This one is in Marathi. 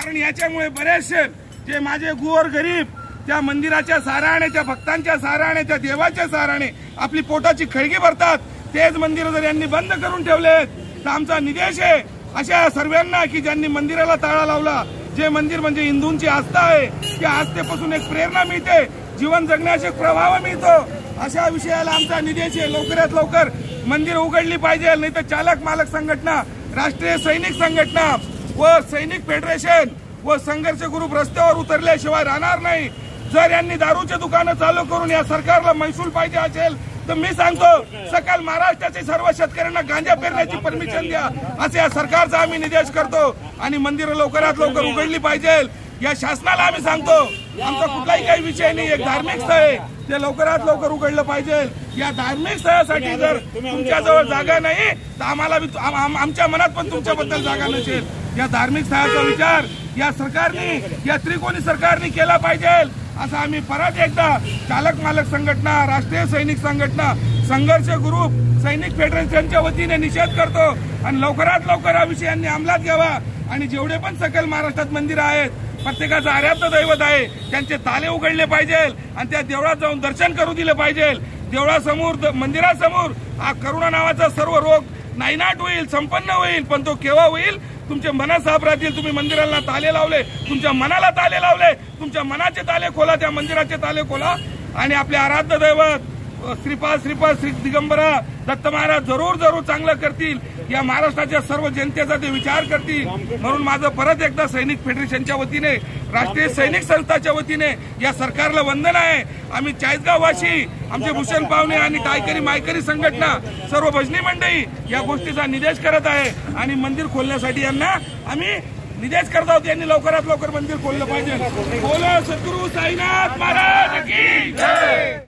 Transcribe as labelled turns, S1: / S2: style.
S1: कारण याच्यामुळे बरेचसे जे माझे गोर गरीब त्या मंदिराच्या सहाराने, त्या भक्तांच्या सहाराने, त्या देवाच्या सहाराने आपली पोटाची खळगी भरतात, तेच मंदिर जर यांनी बंद करून ठेवलेत तर आमचा निदेश आहे अशा सर्वांना की ज्यांनी मंदिराला ताळा लावला, जे मंदिर म्हणजे हिंदूंची आस्था आहे, त्या आस्थेपासून एक प्रेरणा मिळते, जीवन जगण्याचा प्रभाव मिळतो, अशा विषयाला आमचा निदेश आहे। लवकरात लवकर मंदिर उघडली पाहिजे, नाही तर चालक मालक संघटना, राष्ट्रीय सैनिक संघटना व सैनिक फेडरेशन व संघर्ष ग्रुप रस्त्यावर उतरल्याशिवाय राहणार नाही। जर यांनी दारूचे दुकानं चालू करून या सरकारला महसूल पाहिजे असेल तर मी सांगतो सकल महाराष्ट्राचे सर्व शेतकऱ्यांना गांजा पेरण्याची परमिशन द्या, असे या सरकारचा आम्ही निर्देश करतो। आणि मंदिरं लवकरात लवकर उघडली पाहिजे या शासनाला आम्ही सांगतो। आमचा कुठलाही काही विषय नाही, एक धार्मिक स्थळ आहे, ते लवकरात लवकर उघडलं पाहिजे। या धार्मिक स्थळासाठी जर तुमच्याजवळ जागा नाही तर आम्हाला आमच्या मनात पण तुमच्याबद्दल जागा नसेल। या धार्मिक स्थळाचा विचार या सरकारने, या त्रिकोणी सरकारने केला पाहिजे, असं आम्ही परत एकदा चालक मालक संघटना, राष्ट्रीय सैनिक संघटना, संघर्ष ग्रुप, सैनिक फेडरेशनच्या वतीने निषेध करतो। आणि लवकरात लवकर हा विषय यांनी अंमलात घ्यावा आणि जेवढे पण सकल महाराष्ट्रात मंदिरं आहेत, प्रत्येकाचं आराध्य दैवत आहे, त्यांचे ताले उघडले पाहिजे आणि त्या देवळात जाऊन दर्शन करू दिले पाहिजे। देवळासमोर, मंदिरासमोर हा करोना नावाचा सर्व रोग नायनाट होईल, संपन्न होईल, पण तो केव्हा होईल? तुमचे मन साफ राहतील। तुम्ही मंदिराला ताले लावले, तुमच्या मनाला ताले लावले, तुमच्या मनाचे ताले खोला, त्या मंदिराचे ताले खोला आणि आपले आराध्य दैवत श्रीपाद श्री दिगंबरा दत्त महाराज जरूर चांगलं करतील, या महाराष्ट्राच्या सर्व जनतेचा ते विचार करतील। म्हणून माझं परत एकदा सैनिक फेडरेशनच्या वतीने, राष्ट्रीय सैनिक संस्थाच्या वतीने या सरकारला वंदन आहे। आम्ही चाळीसगाववासी, आमचे भूषण पाहुणे आणि टायकरी मायकरी संघटना, सर्व भजनी मंडळी या गोष्टीचा निर्देश करत आहे आणि मंदिर खोलण्यासाठी यांना आम्ही निर्देश करत आहोत। यांनी लवकरात लवकर मंदिर खोललं पाहिजे। बोलो सद्गुरू साईनाथ महाराज की जय।